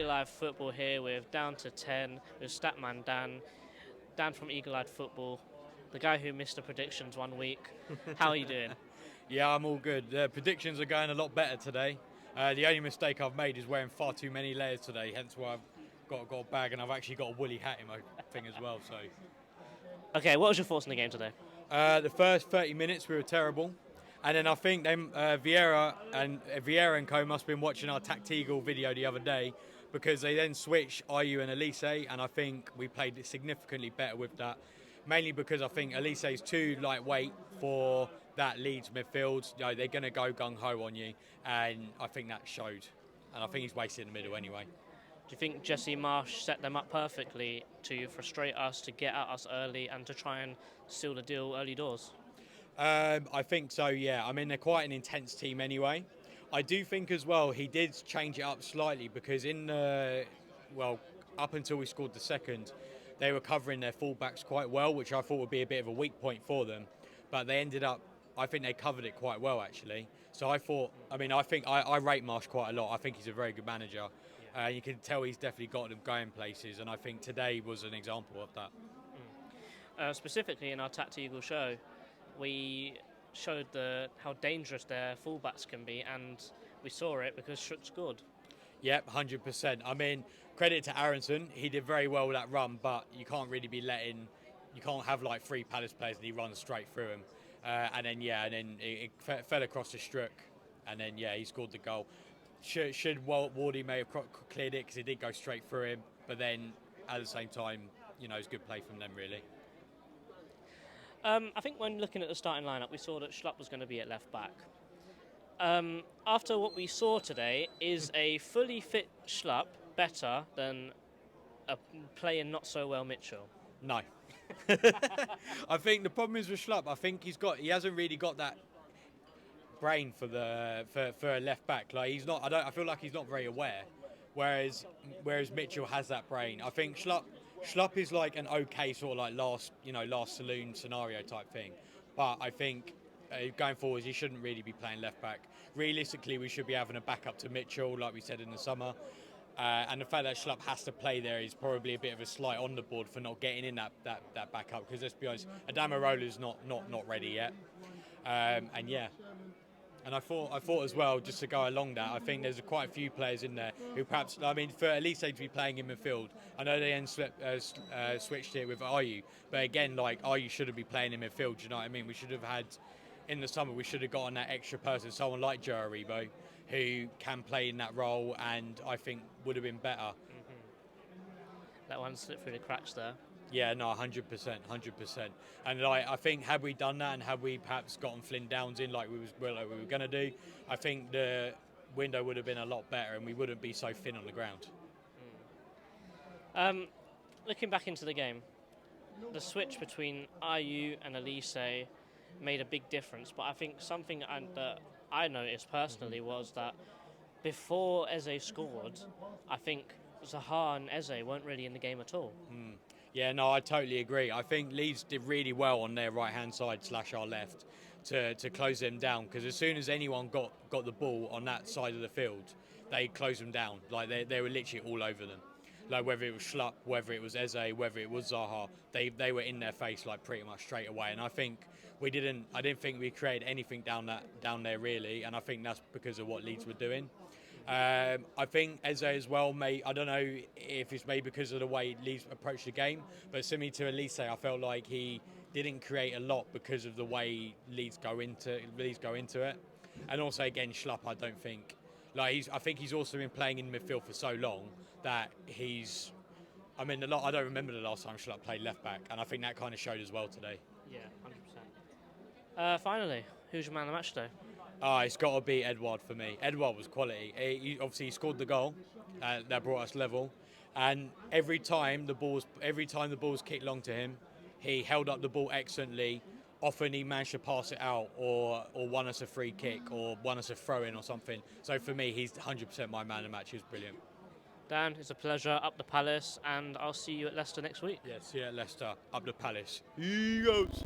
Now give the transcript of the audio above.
Eagle Eye Football here with Down to 10 with Statman Dan. Dan from Eagle Eye Football, the guy who missed the predictions 1 week. How are you doing? Yeah, I'm all good. The predictions are going a lot better today. The only mistake I've made is wearing far too many layers today, hence why I've got a bag and I've actually got a woolly hat in my thing as well. So Okay, what was your thoughts on the game today? the first 30 minutes we were terrible, and then I think Vieira and co must have been watching our Tactical video the other day because they then switched Ayew and Elise, and I think we played significantly better with that. Mainly because I think Elise is too lightweight for that Leeds midfield. You know, they're going to go gung ho on you, and I think that showed. And I think he's wasted in the middle anyway. Do you think Jesse Marsh set them up perfectly to frustrate us, to get at us early, and to try and seal the deal early doors? I think so, yeah. I mean, they're quite an intense team anyway. I do think as well he did change it up slightly because up until we scored the second, they were covering their fullbacks quite well, which I thought would be a bit of a weak point for them. But they ended up, I think they covered it quite well actually. So I think I rate Marsh quite a lot. I think he's a very good manager. You can tell he's definitely got them going places, and I think today was an example of that. Specifically in our Tactical show, we showed how dangerous their fullbacks can be, and we saw it because Schutt scored. Yep, 100%. I mean, credit to Aronson. He did very well with that run, but you can't really be you can't have like three Palace players and he runs straight through him. And then it fell across the Struck, and then he scored the goal. Should Wardy may have cleared it because it did go straight through him, but then at the same time, it's good play from them really. I think when looking at the starting lineup, we saw that Schlupp was going to be at left back. After what we saw today, is a fully fit Schlupp better than a playing not so well Mitchell? No. I think the problem is with Schlupp. I think he hasn't really got that brain for a left back. Like he's not. I feel like he's not very aware. Whereas Mitchell has that brain. I think Schlupp is like an okay sort of like last saloon scenario type thing. But I think going forwards, he shouldn't really be playing left back. Realistically, we should be having a backup to Mitchell, like we said in the summer. And the fact that Schlupp has to play there is probably a bit of a slight on the board for not getting in that backup. Because let's be honest, Adama Roller's not ready yet. And I thought as well, just to go along that, I think there's quite a few players in there who perhaps, for Elise to be playing in midfield, I know they then switched it with Ayew, but again, like Ayew shouldn't be playing in midfield, do you know what I mean? We should have had, in the summer, we should have gotten that extra person, someone like Joe Aribo, who can play in that role and I think would have been better. Mm-hmm. That one slipped through the cracks there. Yeah, no, 100%. And I think had we done that and had we perhaps gotten Flynn Downs in like we were going to do, I think the window would have been a lot better and we wouldn't be so thin on the ground. Looking back into the game, the switch between Ayew and Elise made a big difference, but I think something that I noticed personally was that before Eze scored, I think Zaha and Eze weren't really in the game at all. Yeah, no, I totally agree. I think Leeds did really well on their right-hand side / our left to close them down, because as soon as anyone got the ball on that side of the field, they closed them down. Like they were literally all over them. Like whether it was Schlupp, whether it was Eze, whether it was Zaha, they were in their face like pretty much straight away. And I think I didn't think we created anything down there really, and I think that's because of what Leeds were doing. I think Eze as well I don't know if it's maybe because of the way Leeds approached the game, but similar to Elise, I felt like he didn't create a lot because of the way Leeds go into it. And also again, Schlupp, I don't think I think he's also been playing in midfield for so long that I don't remember the last time Schlupp played left back, and I think that kind of showed as well today. Yeah, 100%. Finally, who's your man of the match today? It's got to be Edouard for me. Edouard was quality. He scored the goal that brought us level, and every time the balls kicked long to him, he held up the ball excellently. Often he managed to pass it out or won us a free kick or won us a throw-in or something. So for me, he's 100% my man of the match. He was brilliant. Dan, it's a pleasure. Up the Palace, and I'll see you at Leicester next week. Yes, yeah, Leicester, up the Palace. He goes.